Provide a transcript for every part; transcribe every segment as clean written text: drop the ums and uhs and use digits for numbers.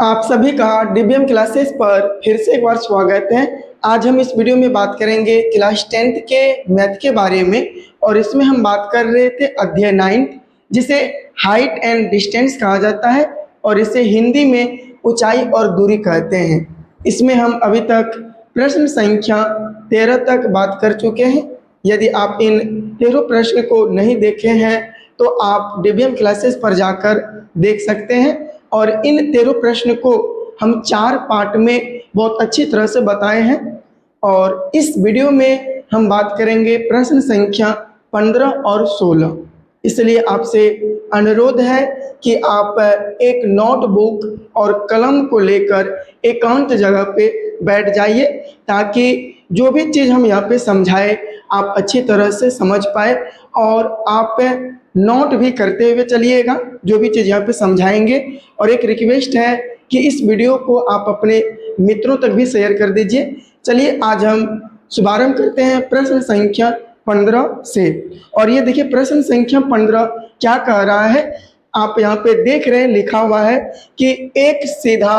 आप सभी का डीबीएम क्लासेस पर फिर से एक बार स्वागत है। आज हम इस वीडियो में बात करेंगे क्लास 10th के मैथ के बारे में। और इसमें हम बात कर रहे थे अध्याय 9 जिसे हाइट एंड डिस्टेंस कहा जाता है और इसे हिंदी में ऊंचाई और दूरी कहते हैं। इसमें हम अभी तक प्रश्न संख्या 13 तक बात कर चुके हैं। यदि आप इन 13 प्रश्न को नहीं देखे हैं तो आप डीबीएम क्लासेस पर जाकर देख सकते हैं। और इन 13 प्रश्न को हम 4 पार्ट में बहुत अच्छी तरह से बताए हैं। और इस वीडियो में हम बात करेंगे प्रश्न संख्या 15 और 16। इसलिए आपसे अनुरोध है कि आप एक नोटबुक और कलम को लेकर एकांत जगह पे बैठ जाइए ताकि जो भी चीज़ हम यहाँ पे समझाएं आप अच्छी तरह से समझ पाए। और आप नोट भी करते हुए चलिएगा जो भी चीज़ यहाँ पे समझाएंगे। और एक रिक्वेस्ट है कि इस वीडियो को आप अपने मित्रों तक भी शेयर कर दीजिए। चलिए आज हम शुभारंभ करते हैं प्रश्न संख्या 15 से। और ये देखिए प्रश्न संख्या 15 क्या कह रहा है, आप यहाँ पे देख रहे हैं लिखा हुआ है कि एक सीधा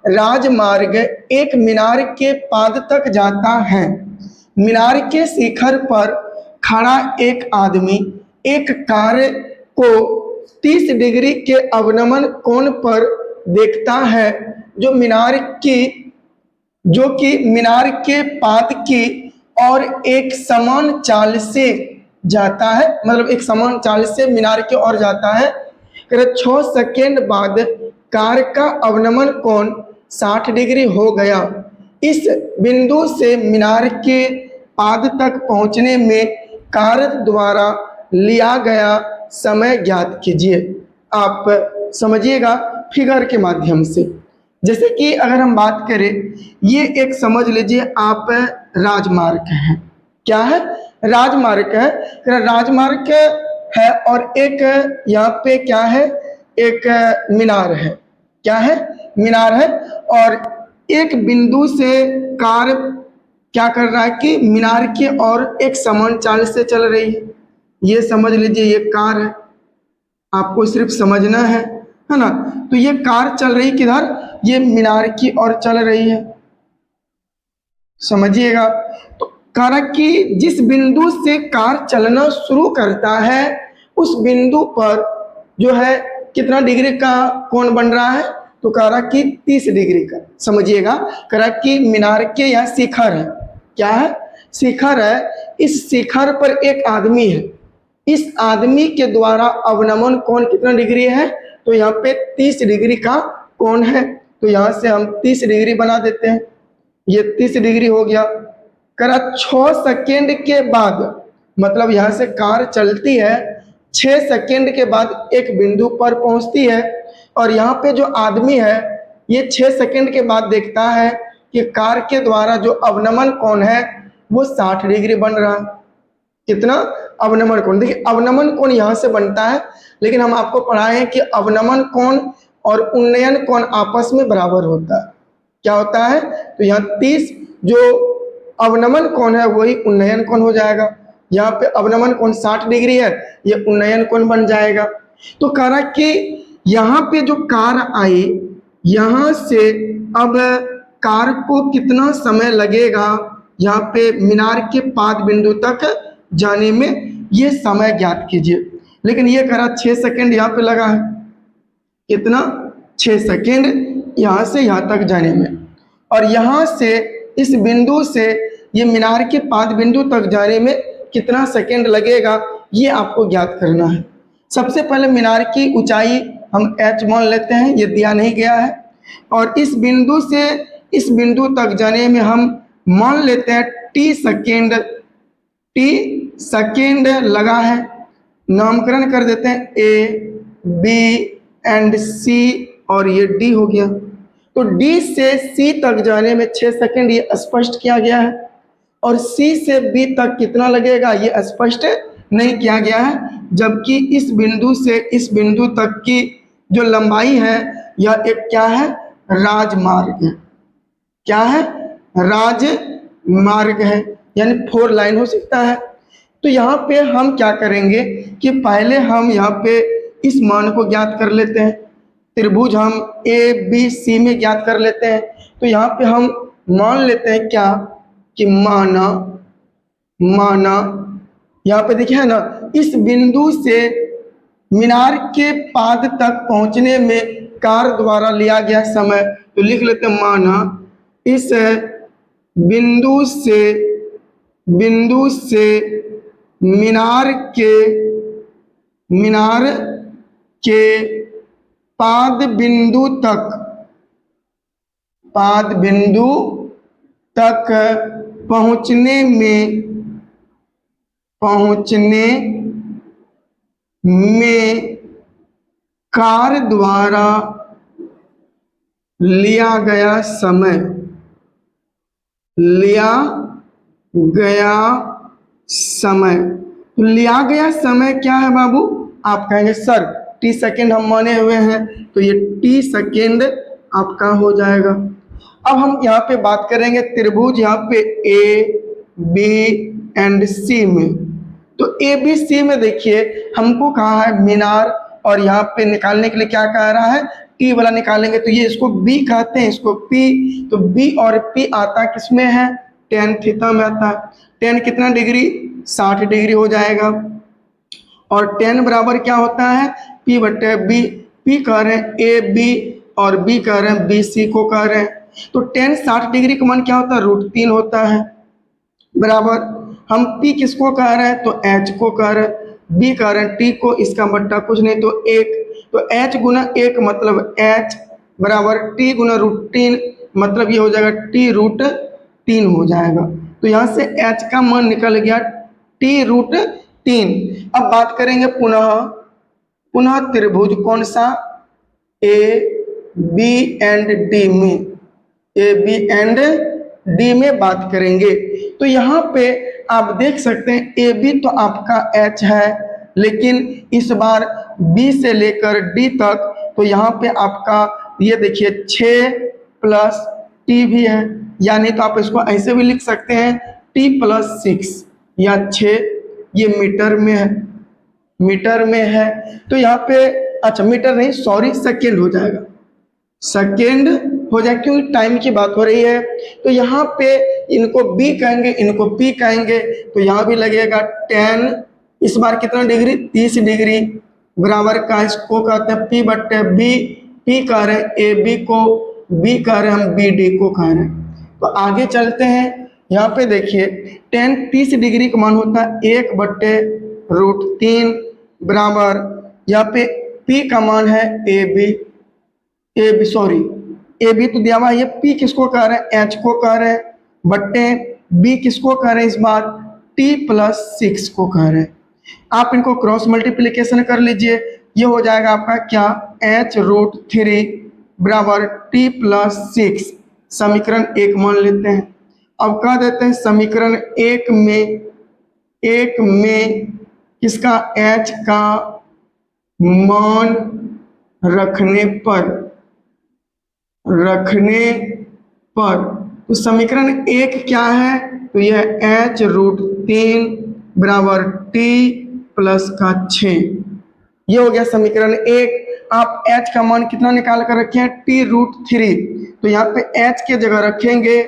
राजमार्ग एक मीनार के पाद तक जाता है। मीनार के शिखर पर खड़ा एक आदमी एक कार को 30 डिग्री के अवनमन कोण पर देखता है जो कि मीनार के पाद की और एक समान चाल से जाता है, मतलब एक समान चाल से मीनार की ओर जाता है। 6 सेकेंड बाद कार का अवनमन कोण 60 डिग्री हो गया। इस बिंदु से मीनार के पाद तक पहुंचने में कार द्वारा लिया गया समय ज्ञात कीजिए। आप समझिएगा फिगर के माध्यम से। जैसे कि अगर हम बात करें, ये एक समझ लीजिए आप राजमार्ग है। क्या है? राजमार्ग है। राजमार्ग है और एक यहाँ पे क्या है, एक मीनार है। क्या है? मीनार है। और एक बिंदु से कार क्या कर रहा है कि मीनार की ओर एक समान चाल से चल रही है। ये समझ लीजिए ये कार है, आपको सिर्फ समझना है ना। तो ये कार चल रही किधर, ये मीनार की ओर चल रही है, समझिएगा। तो कार की जिस बिंदु से कार चलना शुरू करता है उस बिंदु पर जो है कितना डिग्री का कोण बन रहा है, तो कार की 30 डिग्री का। समझिएगा कार की मीनार के यहाँ शिखर है। क्या है? शिखर है। इस शिखर पर एक आदमी है। इस आदमी के द्वारा अवनमन कोण कितना डिग्री है, तो यहाँ पे 30 डिग्री का कोण है। तो यहाँ से हम 30 डिग्री बना देते हैं, ये 30 डिग्री हो गया। करा 6 सेकेंड के बाद, मतलब यहाँ से कार चलती है 6 सेकेंड के बाद एक बिंदु पर पहुंचती है। और यहाँ पे जो आदमी है ये 6 सेकेंड के बाद देखता है कि कार के द्वारा जो अवनमन कोण है वो 60 डिग्री बन रहा है। कितना? अवनमन कोण। देखिए अवनमन कोण यहाँ से बनता है, लेकिन हम आपको पढ़ाए हैं कि अवनमन कोण और उन्नयन कोण आपस में बराबर होता है। क्या होता है? तो यहाँ 30 जो अवनमन कोण है वही उन्नयन कोण हो जाएगा। यहाँ पे अवनमन कोण 60 डिग्री है, ये उन्नयन कोण बन जाएगा। तो कहा कि यहाँ पे जो कार आई, यहाँ से अब कार को कितना समय लगेगा यहाँ पे मीनार के पाद बिंदु तक जाने में, ये समय ज्ञात कीजिए। लेकिन ये करा 6 सेकेंड यहाँ पे लगा है। कितना? 6 सेकेंड यहाँ से यहाँ तक जाने में। और यहाँ से इस बिंदु से ये मीनार के पाद बिंदु तक जाने में कितना सेकेंड लगेगा, ये आपको ज्ञात करना है। सबसे पहले मीनार की ऊंचाई हम h मान लेते हैं, ये दिया नहीं गया है। और इस बिंदु से इस बिंदु तक जाने में हम मान लेते हैं t सेकेंड लगा है। नामकरण कर देते हैं A, B एंड C और ये D हो गया। तो D से C तक जाने में 6 सेकेंड ये स्पष्ट किया गया है। और C से B तक कितना लगेगा ये स्पष्ट नहीं किया गया है। जबकि इस बिंदु से इस बिंदु तक की जो लंबाई है यह एक क्या है, राजमार्ग है। क्या है? राजमार्ग है, यानी 4 लाइन हो सकता है। तो यहाँ पे हम क्या करेंगे कि पहले हम यहाँ पे इस मान को ज्ञात कर लेते हैं। त्रिभुज हम ए बी सी में ज्ञात कर लेते हैं। तो यहाँ पे हम मान लेते हैं क्या कि माना माना यहाँ पे देखिए है ना, इस बिंदु से मीनार के पाद तक पहुंचने में कार द्वारा लिया गया समय, तो लिख लेते हैं माना इस बिंदु से मीनार के मीनार के पाद बिंदु तक पहुंचने में कार द्वारा लिया गया समय तो लिया गया समय क्या है बाबू? आप कहेंगे सर टी सेकेंड हम माने हुए हैं, तो ये टी सेकेंड आपका हो जाएगा। अब हम यहाँ पे बात करेंगे त्रिभुज यहाँ पे ए बी एंड सी में। तो ए बी सी में देखिए हमको कहा है मीनार, और यहाँ पे निकालने के लिए क्या कह रहा है, टी वाला निकालेंगे। तो ये इसको बी कहते हैं, इसको पी। तो बी और पी आता किसमें है? टेन थीटा में आता है। टेन कितना डिग्री? 60 डिग्री हो जाएगा। और टेन बराबर क्या होता है? पी बटे बी। पी कह रहे हैं ए बी और बी कह रहे हैं बी सी को कह रहे हैं। तो टेन 60 डिग्री का मान क्या होता है? √3 होता है। बराबर हम P किसको कह रहे हैं? तो H को कह रहे हैं। B कह रहे हैं T को, इसका बट्टा कुछ नहीं तो 1। तो H गुना 1 मतलब H बराबर T गुना √3, मतलब ये हो जाएगा T√3 हो जाएगा। तो यहाँ से H का मान निकल गया T√3। अब बात करेंगे पुनः त्रिभुज कौन सा? ए बी एंड डी में, ए बी एंड डी में बात करेंगे। तो यहाँ पे आप देख सकते हैं ए बी तो आपका H है, लेकिन इस बार B से लेकर D तक, तो यहाँ पे आपका ये देखिए 6 प्लस T भी है, यानी तो आप इसको ऐसे भी लिख सकते हैं T+6 या 6। ये मीटर में है। तो यहाँ पे अच्छा मीटर नहीं, सॉरी सेकेंड हो जाएगा, सेकेंड हो जाए क्योंकि टाइम की बात हो रही है। तो यहाँ पे इनको B कहेंगे, इनको P कहेंगे। तो यहाँ भी लगेगा 10, इस बार कितना डिग्री? 30 डिग्री बराबर का इसको कहते हैं P बट्टे B। P कह रहे हैं ए बी को, B कह रहे हैं हम बी डी को कह रहे हैं। तो आगे चलते हैं। यहाँ पे देखिए 10 30 डिग्री का मान होता है 1 बट्टे √3 बराबर यहाँ पे P का मान है ए बी तो दिया हुआ है। ये P किसको कह रहे हैं? H को कह रहे हैं, बट्टे B किसको कह रहे हैं? इस बार T+6 को कह रहे हैं। आप इनको क्रॉस मल्टीप्लिकेशन कर लीजिए, ये हो जाएगा आपका क्या? H√3 बराबर T+6। समीकरण 1 मान लेते हैं। अब कह देते हैं समीकरण 1 में किसका? H का मान रखने पर तो समीकरण 1 क्या है? तो यह H√3 बराबर T+6। ये हो गया समीकरण 1। आप H का मान कितना निकाल कर रखे हैं? T√3। तो यहाँ पे H के जगह रखेंगे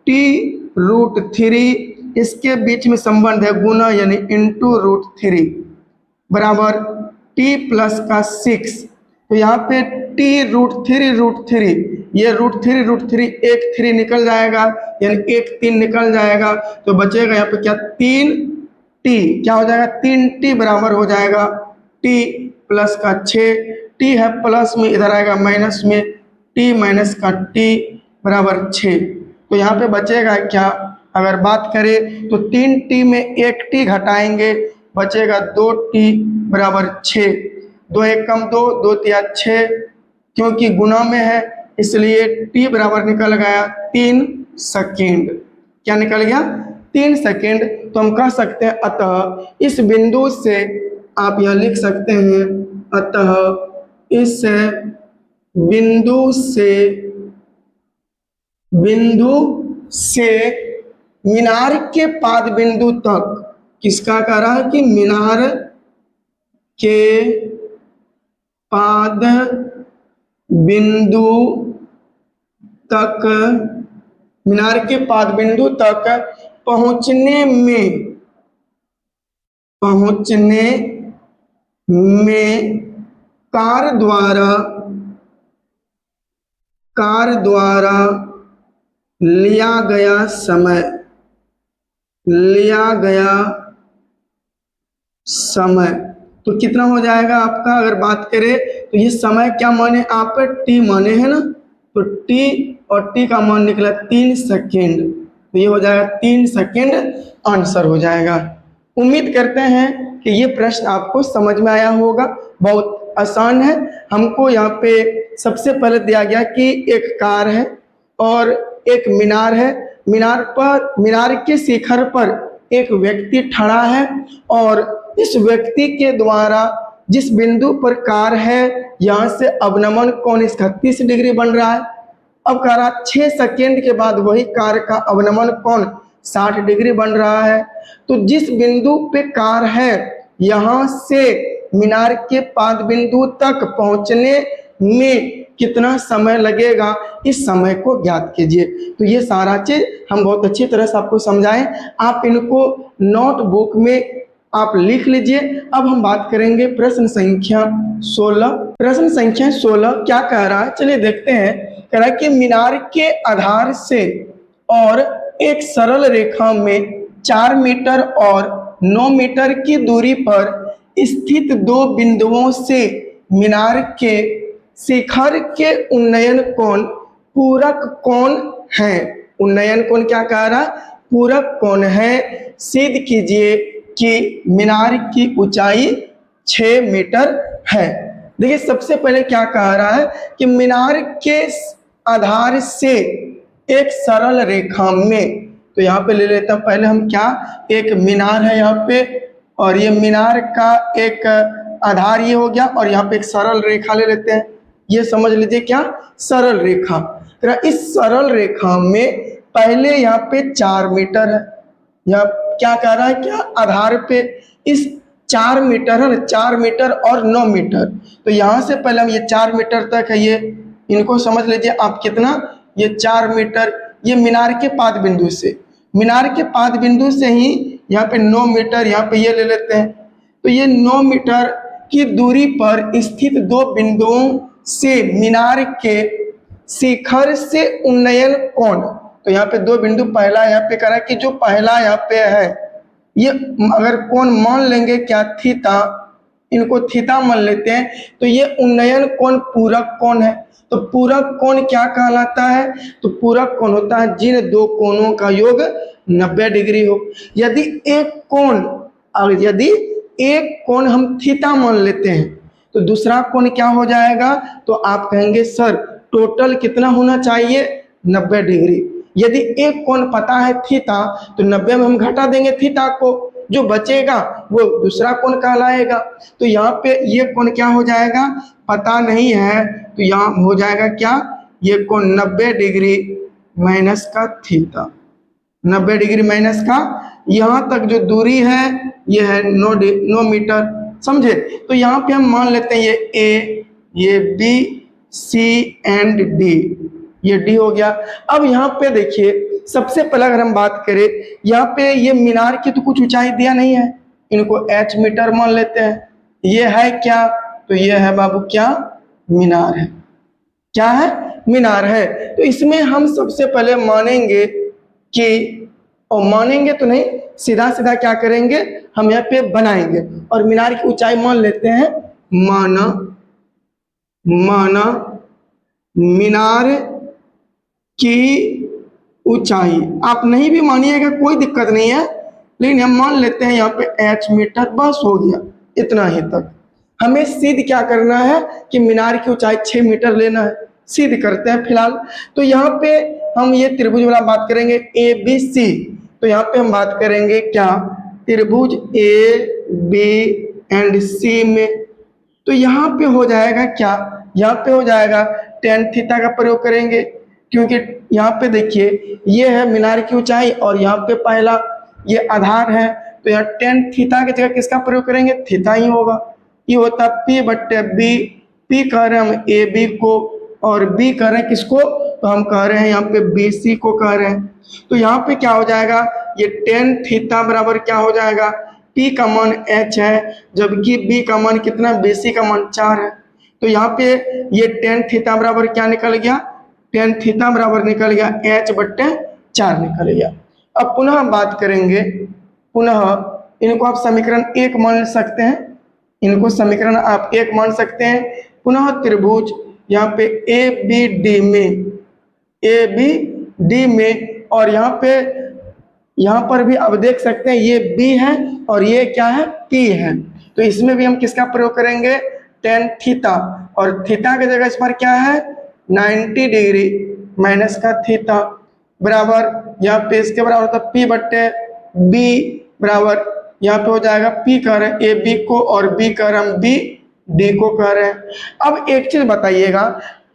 T√3, इसके बीच में संबंध है गुना, यानी इंटू √3 बराबर T+6। तो यहाँ पे T√3 ये √3 एक 3 निकल जाएगा, यानी एक 3 निकल जाएगा। तो बचेगा यहाँ पे क्या? 3T क्या हो जाएगा? 3T बराबर हो जाएगा T+6। T है प्लस में, इधर आएगा माइनस में, T-T बराबर 6। तो यहाँ पे बचेगा क्या? अगर बात करें तो 3T में 1T घटाएंगे, बचेगा 2T बराबर 6। 2 1 कम 2, 2 3 6, क्योंकि गुना में है इसलिए T बराबर निकल गया 3 सेकेंड। क्या निकल गया? 3 सेकेंड। तो हम कह सकते हैं अतः इस बिंदु से, आप यह लिख सकते हैं अतः इस बिंदु से मीनार के पाद बिंदु तक, किसका कह रहा है कि मीनार के पाद बिंदु तक, मीनार के पाद बिंदु तक पहुंचने में कार द्वारा लिया गया समय तो कितना हो जाएगा आपका? अगर बात करें तो ये समय क्या माने आप टी माने है ना, तो टी और टी का मान निकला 3 सेकेंड, तो ये हो जाएगा 3 सेकेंड आंसर हो जाएगा। उम्मीद करते हैं कि ये प्रश्न आपको समझ में आया होगा, बहुत आसान है। हमको यहाँ पे सबसे पहले दिया गया कि एक कार है और एक मीनार है, मीनार के शिखर पर एक व्यक्ति खड़ा है और इस व्यक्ति के द्वारा जिस बिंदु पर कार है यहाँ से अवनमन कोण इसका 30 डिग्री बन रहा है। अब कह रहा 6 सेकेंड के बाद वही कार का अवनमन कोण 60 डिग्री बन रहा है। तो जिस बिंदु पे कार है यहाँ से मीनार के पाद बिंदु तक पहुंचने में कितना समय लगेगा, इस समय को ज्ञात कीजिए। तो ये सारा चीज हम बहुत अच्छी तरह से आपको समझाएं, आप इनको नोटबुक में आप लिख लीजिए। अब हम बात करेंगे प्रश्न संख्या 16। प्रश्न संख्या 16 क्या कह रहा है, चलिए देखते हैं। कह रहा है कि मीनार के आधार से और एक सरल रेखा में 4 मीटर और 9 मीटर की दूरी पर स्थित दो बिंदुओं से मीनार के शिखर के उन्नयन कोण पूरक कोण है। उन्नयन कोण क्या कह रहा है? पूरक कोण है। सिद्ध कीजिए कि मीनार की ऊंचाई 6 मीटर है। देखिए सबसे पहले क्या कह रहा है कि मीनार के आधार से एक सरल रेखा में, तो यहाँ पे ले लेते हैं पहले हम क्या, एक मीनार है यहाँ पे और ये मीनार का एक आधार ये हो गया और यहाँ पे एक सरल रेखा ले लेते हैं। ये समझ लीजिए क्या, सरल रेखा। तो इस सरल रेखा में पहले यहाँ पे 4 मीटर है, यहाँ क्या कह रहा है, क्या आधार पे इस 4 मीटर है ना, 4 मीटर और 9 मीटर। तो यहाँ से पहले हम ये 4 मीटर तक है, ये इनको समझ लीजिए आप कितना, ये 4 मीटर, ये मीनार के पाद बिंदु से, मीनार के पाद बिंदु से ही यहाँ पे 9 मीटर, यहाँ पे ये ले लेते हैं। तो ये 9 मीटर की दूरी पर स्थित दो बिंदुओं से मीनार के शिखर से उन्नयन कोण, तो यहाँ पे दो बिंदु, पहला यहाँ पे करा कि जो पहला यहाँ पे है ये अगर कोण मान लेंगे क्या, थीटा, इनको थीटा मान लेते हैं, तो ये उन्नयन कोण पूरक कोण है। तो पूरक कोण क्या कहलाता है? तो पूरक कोण होता है जिन दो कोणों का योग 90 डिग्री हो। यदि एक कोण हम थीटा मान लेते हैं तो दूसरा कोण क्या हो जाएगा? तो आप कहेंगे सर टोटल कितना होना चाहिए? 90 डिग्री। यदि एक कोण पता है थीटा तो 90 में हम घटा देंगे थीटा को, जो बचेगा वो दूसरा कोण कहलाएगा। तो यहाँ पे ये कोण क्या हो जाएगा? पता नहीं है, तो यहाँ हो जाएगा क्या, ये कोण 90 डिग्री माइनस का थीटा, 90 डिग्री माइनस का, यहाँ तक जो दूरी है ये है 9 मीटर, समझे। तो यहाँ पे हम मान लेते हैं ये ए, ये बी, सी एंड डी, ये डी हो गया। अब यहाँ पे देखिए सबसे पहले अगर हम बात करें, यहाँ पे ये मीनार की तो कुछ ऊंचाई दिया नहीं है, इनको h मीटर मान लेते हैं। ये है क्या? तो ये है बाबू क्या, मीनार है। क्या है? मीनार है। तो इसमें हम सबसे पहले मानेंगे कि, और मानेंगे तो नहीं, सीधा सीधा क्या करेंगे, हम यहाँ पे बनाएंगे और मीनार की ऊंचाई मान लेते हैं। माना मीनार की ऊंचाई, आप नहीं भी मानिएगा कोई दिक्कत नहीं है, लेकिन हम मान लेते हैं यहाँ पे h मीटर, बस हो गया इतना ही तक। हमें सिद्ध क्या करना है कि मीनार की ऊंचाई 6 मीटर लेना है, सिद्ध करते हैं फिलहाल। तो यहाँ पे हम ये त्रिभुज वाला बात करेंगे ए बी सी, तो यहाँ पे हम बात करेंगे क्या, त्रिभुज ए बी एंड सी में। तो यहाँ पे हो जाएगा क्या, यहाँ पे हो जाएगा tan थीटा का प्रयोग करेंगे, क्योंकि यहाँ पे देखिए ये है मीनार की ऊंचाई और यहाँ पे पहला ये आधार है, तो यहाँ tan थीटा की जगह किसका प्रयोग करेंगे, थीटा ही होगा। ये होता P/B P कह रहे हैं हम AB को, और B कह रहे हैं किसको, तो हम कह रहे हैं यहाँ पे BC को कह रहे हैं। तो यहाँ पे क्या हो जाएगा, ये tan थीटा बराबर क्या हो जाएगा, P का मान H है, जबकि B का मान कितना, BC का मान 4 है। तो यहाँ पे ये tan थीटा बराबर क्या निकल गया, tan थीटा बराबर निकल गया H/4 निकल गया। अब पुनः बात करेंगे, पुनः इनको आप समीकरण 1 मान सकते हैं, इनको समीकरण आप 1 मान सकते हैं। पुनः त्रिभुज यहाँ पे ABD में, और यहाँ पर भी आप देख सकते हैं ये B है और ये क्या है, P है। तो इसमें भी हम किसका प्रयोग करेंगे, tan थीटा, और थीटा की जगह इस पर क्या है 90 डिग्री माइनस का थीटा बराबर, यहाँ पे इसके बराबर होता है P/B बराबर, यहाँ पे हो जाएगा P कह रहे हैं AB को और B कह रहे हैं BD को कह रहे हैं। अब एक चीज बताइएगा,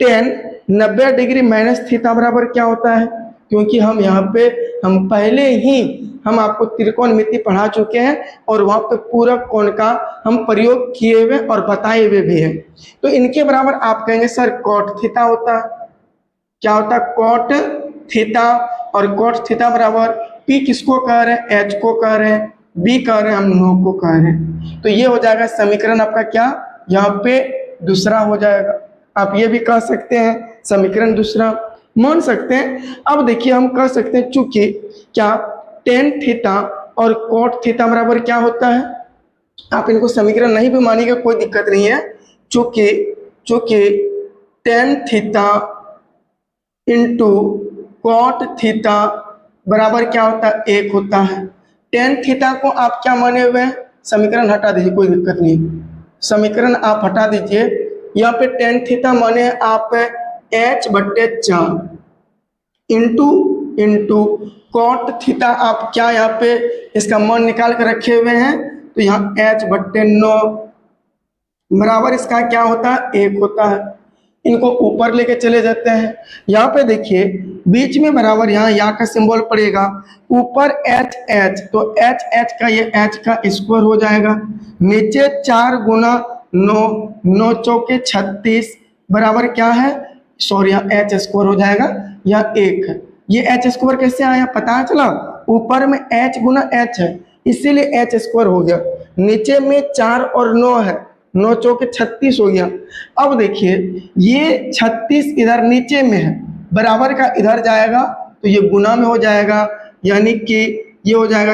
tan 90 डिग्री माइनस थीटा बराबर क्या होता है, क्योंकि हम पहले ही हम आपको त्रिकोणमिति पढ़ा चुके हैं और वहां पे पूरक कोण का हम प्रयोग किए हुए और बताए हुए भी हैं। तो इनके बराबर आप कहेंगे सर cot थीटा होता है, क्या होता है cot थीटा, और cot थीटा बराबर P किसको कह रहे हैं, H को कह रहे हैं, B कह रहे हैं, हम नो को कह रहे हैं। तो ये हो जाएगा समीकरण आपका क्या, यहाँ पे दूसरा हो जाएगा। आप ये भी कह सकते हैं समीकरण दूसरा मान सकते हैं। अब देखिए हम कह सकते हैं चूंकि क्या tan थीटा और cot थीटा बराबर क्या होता है, आप इनको समीकरण नहीं भी मानिएगा कोई दिक्कत नहीं है, चूंकि tan theta into cot theta बराबर क्या होता है, 1 होता है। tan थीटा को आप क्या माने हुए हैं, समीकरण हटा दीजिए, कोई दिक्कत नहीं, समीकरण आप हटा दीजिए। यहाँ पे tan थीटा माने आप H/4 इंटू cot थीटा, आप क्या यहाँ पे इसका मान निकाल कर रखे हुए हैं, तो यहाँ H/9 बराबर इसका क्या होता है, 1 होता है। इनको ऊपर लेके चले जाते हैं, यहाँ पे देखिए बीच में बराबर यहाँ का सिंबल पड़ेगा, ऊपर H, तो H का ये H का स्क्वायर हो जाएगा, नीचे 4 गुना 9, 9 चौके 36 बराबर क्या है, सॉरी यहाँ H स्क्वायर हो जाएगा, यहाँ 1 है। ये H स्क्वायर कैसे आया पता चला, ऊपर में H गुना H है इसीलिए H स्क्वायर हो गया, नीचे में 4 और 9 है, 9 चौके 36 हो गया। अब देखिए ये 36 इधर नीचे में है, बराबर का इधर जाएगा तो ये गुना में हो जाएगा, यानी कि ये हो जाएगा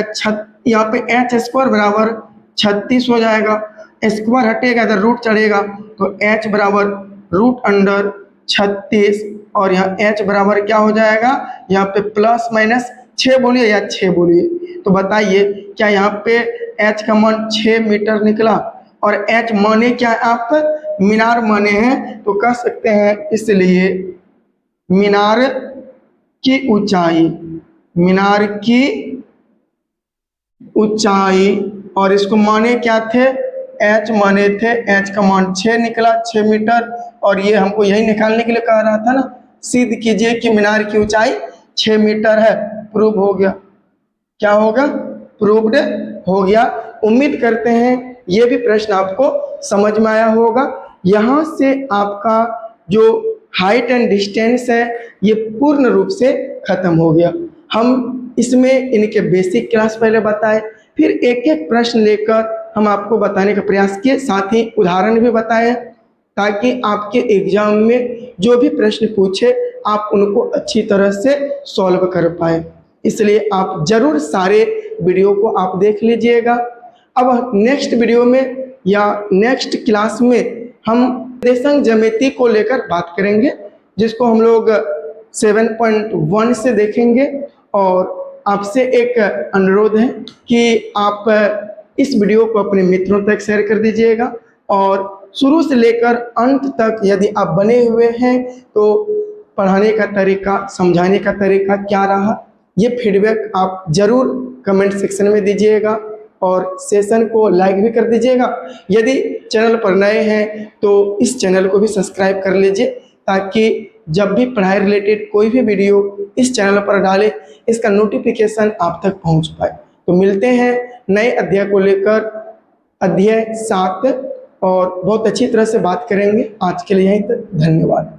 यहाँ पे H स्क्वायर बराबर 36 हो जाएगा, स्क्वायर हटेगा इधर रूट चढ़ेगा तो H बराबर √36, और यहाँ H बराबर क्या हो जाएगा, यहाँ पे प्लस माइनस 6 बोलिए या 6 बोलिए। तो बताइए क्या यहाँ पे H का मान 6 मीटर निकला, और H माने क्या है, आप मीनार माने हैं, तो कह सकते हैं इसलिए मीनार की ऊंचाई, और इसको माने क्या थे, H माने थे, H का मान 6 निकला, 6 मीटर, और ये हमको यही निकालने के लिए कह रहा था ना, सिद्ध कीजिए कि मीनार की ऊंचाई 6 मीटर है, प्रूव हो गया, क्या होगा, प्रूव्ड हो गया। उम्मीद करते हैं ये भी प्रश्न आपको समझ में आया होगा। यहाँ से आपका जो हाइट एंड डिस्टेंस है ये पूर्ण रूप से खत्म हो गया। हम इसमें इनके बेसिक क्लास पहले बताए, फिर एक एक प्रश्न लेकर हम आपको बताने का प्रयास किए, साथ ही उदाहरण भी बताए, ताकि आपके एग्जाम में जो भी प्रश्न पूछे आप उनको अच्छी तरह से सॉल्व कर पाए। इसलिए आप जरूर सारे वीडियो को आप देख लीजिएगा। अब नेक्स्ट वीडियो में या नेक्स्ट क्लास में हम निर्देशांक ज्यामिति को लेकर बात करेंगे, जिसको हम लोग 7.1 से देखेंगे। और आपसे एक अनुरोध है कि आप इस वीडियो को अपने मित्रों तक शेयर कर दीजिएगा, और शुरू से लेकर अंत तक यदि आप बने हुए हैं तो पढ़ाने का तरीका, समझाने का तरीका क्या रहा, ये फीडबैक आप जरूर कमेंट सेक्शन में दीजिएगा, और सेशन को लाइक भी कर दीजिएगा। यदि चैनल पर नए हैं तो इस चैनल को भी सब्सक्राइब कर लीजिए, ताकि जब भी पढ़ाई रिलेटेड कोई भी वीडियो इस चैनल पर डाले इसका नोटिफिकेशन आप तक पहुंच पाए। तो मिलते हैं नए अध्याय को लेकर, अध्याय 7 और बहुत अच्छी तरह से बात करेंगे। आज के लिए यहीं तक, धन्यवाद।